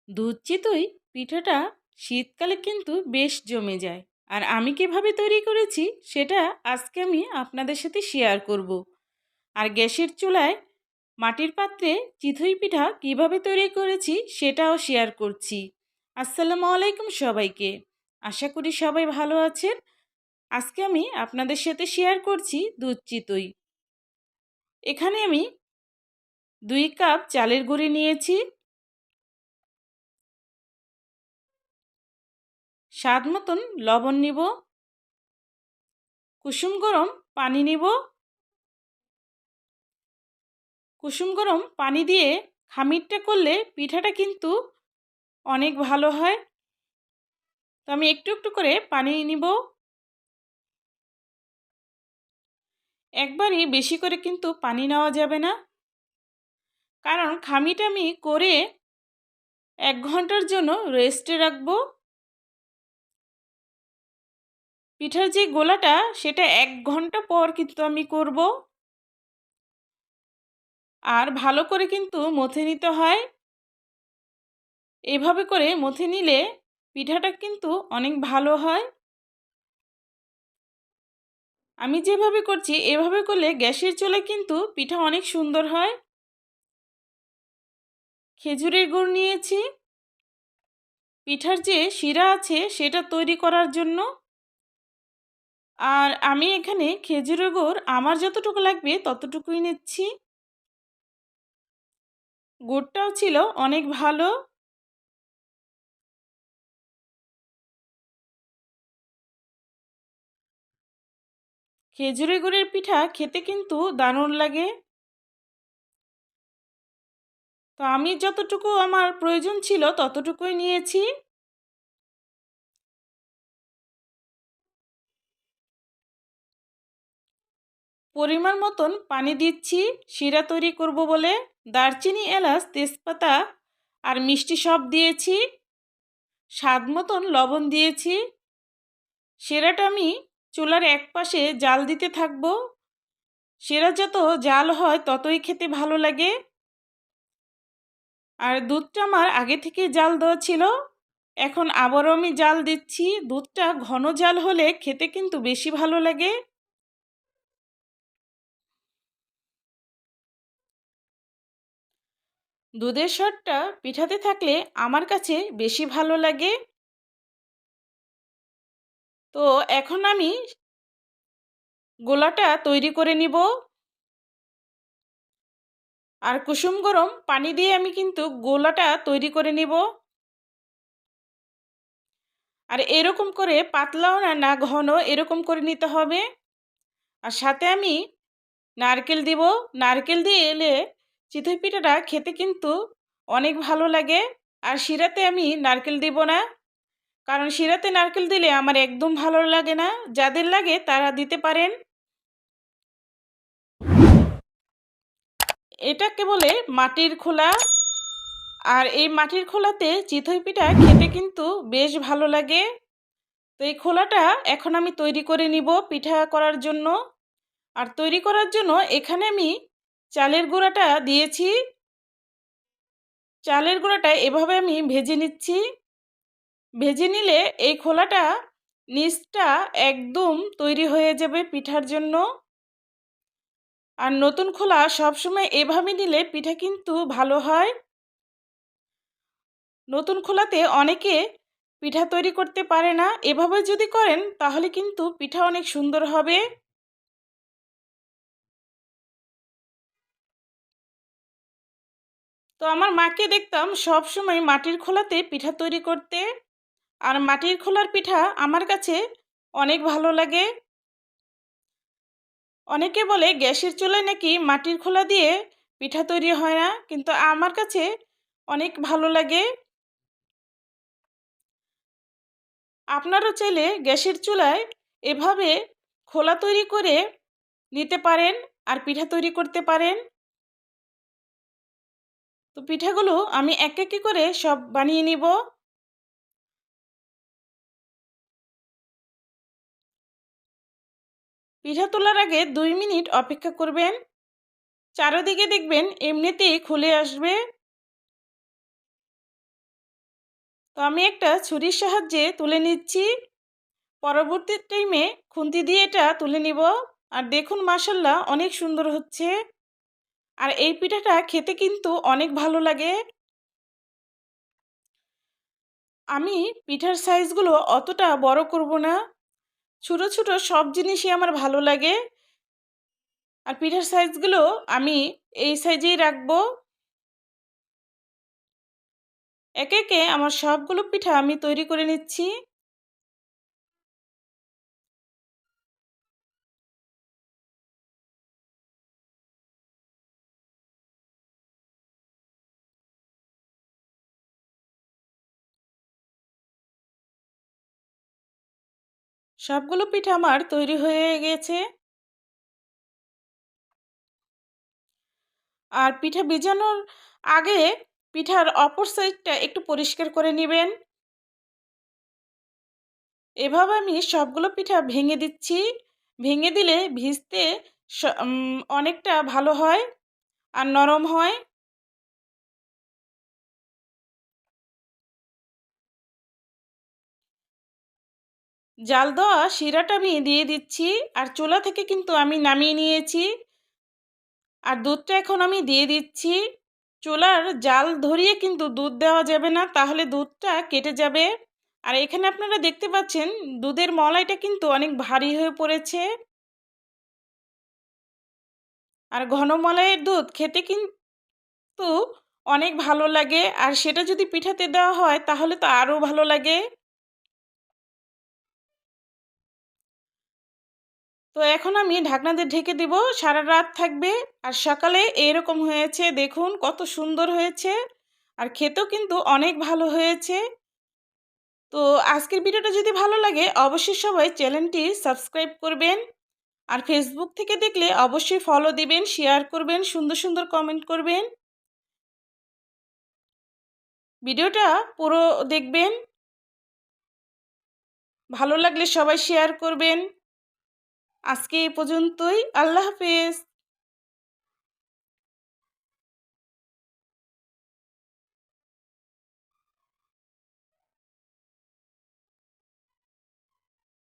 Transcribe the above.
দুধ চিতই পিঠাটা শীতকালে কিন্তু বেশ জমে যায়। আর আমি কিভাবে তৈরি করেছি সেটা আজকে আমি আপনাদের সাথে শেয়ার করব। আর গ্যাসের চুলায় মাটির পাত্রে চিতই পিঠা কিভাবে তৈরি করেছি সেটাও শেয়ার করছি। আসসালামু আলাইকুম সবাইকে। আশা করি সবাই ভালো আছেন। আজকে আমি আপনাদের সাথে শেয়ার করছি দুধ চিতই। এখানে আমি 2 কাপ চালের গুঁড়ি নিয়েছি, স্বাদ মতন লবণ নিব, কুসুম গরম পানি নিব। কুসুম গরম পানি দিয়ে খামিরটা করলে পিঠাটা কিন্তু অনেক ভালো হয়। তো আমি একটু একটু করে পানি নিব। একবারই বেশি করে কিন্তু পানি নেওয়া যাবে না, কারণ খামিটা আমি করে 1 ঘন্টার জন্য রেস্টে রাখবো। পিঠার যে গোলাটা সেটা 1 ঘন্টা পর কিন্তু আমি করব। আর ভালো করে কিন্তু মথে নিতে হয়। এভাবে করে মথে নিলে পিঠাটা কিন্তু অনেক ভালো হয়। আমি যেভাবে করছি এভাবে করলে গ্যাসের চুলায় কিন্তু পিঠা অনেক সুন্দর হয়। খেজুরের গুড় নিয়েছি পিঠার যে শিরা আছে সেটা তৈরি করার জন্য। আর আমি এখানে খেজুরের গুড় আমার যতটুকু লাগবে ততটুকুই নিচ্ছি। গুড়টাও ছিল অনেক ভালো। খেজুরের গুড়ের পিঠা খেতে কিন্তু দারুণ লাগে। তো আমি যতটুকু আমার প্রয়োজন ছিল ততটুকুই নিয়েছি। পরিমাণ মতন পানি দিচ্ছি শিরা তৈরি করব বলে। দারচিনি, এলাচ, তেজপাতা আর মিষ্টি সব দিয়েছি। স্বাদ মতন লবণ দিয়েছি। শিরাটা আমি চুলার একপাশে জাল দিতে থাকবো। শিরা যত জাল হয় ততই খেতে ভালো লাগে। আর দুধটা আমার আগে থেকে জাল দেওয়া ছিল, এখন আবারও আমি জাল দিচ্ছি। দুধটা ঘন জাল হলে খেতে কিন্তু বেশি ভালো লাগে। দুধের স্বাদটা পিঠাতে থাকলে আমার কাছে বেশি ভালো লাগে। তো এখন আমি গোলাটা তৈরি করে নিব। আর কুসুম গরম পানি দিয়ে আমি কিন্তু গোলাটা তৈরি করে নিব। আর এরকম করে পাতলাও না, না ঘন, এরকম করে নিতে হবে। আর সাথে আমি নারকেল দিব। নারকেল দিয়ে এলে চিতই পিঠাটা খেতে কিন্তু অনেক ভালো লাগে। আর শিরাতে আমি নারকেল দিব না, কারণ শিরাতে নারকেল দিলে আমার একদম ভালো লাগে না। যাদের লাগে তারা দিতে পারেন। এটাকে বলে মাটির খোলা। আর এই মাটির খোলাতে চিতই পিঠা খেতে কিন্তু বেশ ভালো লাগে। তো এই খোলাটা এখন আমি তৈরি করে নিব পিঠা করার জন্য। আর তৈরি করার জন্য এখানে আমি চালের গুঁড়াটা দিয়েছি। চালের গুঁড়াটা এভাবে আমি ভেজে নিচ্ছি। ভেজে নিলে এই খোলাটা নিচটা একদম তৈরি হয়ে যাবে পিঠার জন্য। আর নতুন খোলা সবসময় এভাবে নিলে পিঠা কিন্তু ভালো হয়। নতুন খোলাতে অনেকে পিঠা তৈরি করতে পারে না, এভাবে যদি করেন তাহলে কিন্তু পিঠা অনেক সুন্দর হবে। তো আমার মাকে দেখতাম সব সময় মাটির খোলাতে পিঠা তৈরি করতে। আর মাটির খোলার পিঠা আমার কাছে অনেক ভালো লাগে। অনেকে বলে গ্যাসের চুলায় নাকি মাটির খোলা দিয়ে পিঠা তৈরি হয় না, কিন্তু আমার কাছে অনেক ভালো লাগে। আপনারা চাইলে গ্যাসের চুলায় এভাবে খোলা তৈরি করে নিতে পারেন আর পিঠা তৈরি করতে পারেন। তো পিঠাগুলো আমি এক এক করে সব বানিয়ে নিব। পিঠা তোলার আগে 2 মিনিট অপেক্ষা করবেন। চারদিকে দেখবেন এমনিতেই খুলে আসবে। তো আমি একটা ছুরির সাহায্যে তুলে নিচ্ছি। পরবর্তী টাইমে খুন্তি দিয়ে এটা তুলে নিব। আর দেখুন মাশাআল্লাহ অনেক সুন্দর হচ্ছে। আর এই পিঠাটা খেতে কিন্তু অনেক ভালো লাগে। আমি পিঠার সাইজগুলো অতটা বড় করব না, ছোট ছোট সব জিনিসই আমার ভালো লাগে। আর পিঠার সাইজগুলো আমি এই সাইজেই রাখবো। একে একে আমার সবগুলো পিঠা আমি তৈরি করে নিচ্ছি। সবগুলো পিঠা আমার তৈরি হয়ে গেছে। আর পিঠা ভেজানোর আগে পিঠার অপর সাইডটা একটু পরিষ্কার করে নেবেন। এভাবে আমি সবগুলো পিঠা ভেঙে দিচ্ছি। ভেঙে দিলে ভিজতে অনেকটা ভালো হয় আর নরম হয়। জাল দেওয়া শিরাটা আমি দিয়ে দিচ্ছি। আর চুলা থেকে কিন্তু আমি নামিয়ে নিয়েছি। আর দুধটা এখন আমি দিয়ে দিচ্ছি। চুলার জাল ধরিয়ে কিন্তু দুধ দেওয়া যাবে না, তাহলে দুধটা কেটে যাবে। আর এখানে আপনারা দেখতে পাচ্ছেন দুধের মলাইটা কিন্তু অনেক ভারী হয়ে পড়েছে। আর ঘন মলাইয়ের দুধ খেতে কিন্তু অনেক ভালো লাগে। আর সেটা যদি পিঠাতে দেওয়া হয় তাহলে তো আরও ভালো লাগে। তো এখন আমি ঢাকনা দিয়ে ঢেকে দিব, সারা রাত থাকবে। আর সকালে এরকম হয়েছে, দেখুন কত সুন্দর হয়েছে। আর খেতেও কিন্তু অনেক ভালো হয়েছে। তো আজকের ভিডিওটা যদি ভালো লাগে অবশ্যই সবাই চ্যানেলটি সাবস্ক্রাইব করবেন। আর ফেসবুক থেকে দেখলে অবশ্যই ফলো দিবেন, শেয়ার করবেন, সুন্দর সুন্দর কমেন্ট করবেন। ভিডিওটা পুরো দেখবেন, ভালো লাগলে সবাই শেয়ার করবেন। আজকে এই পর্যন্তই। আল্লাহ হাফেজ।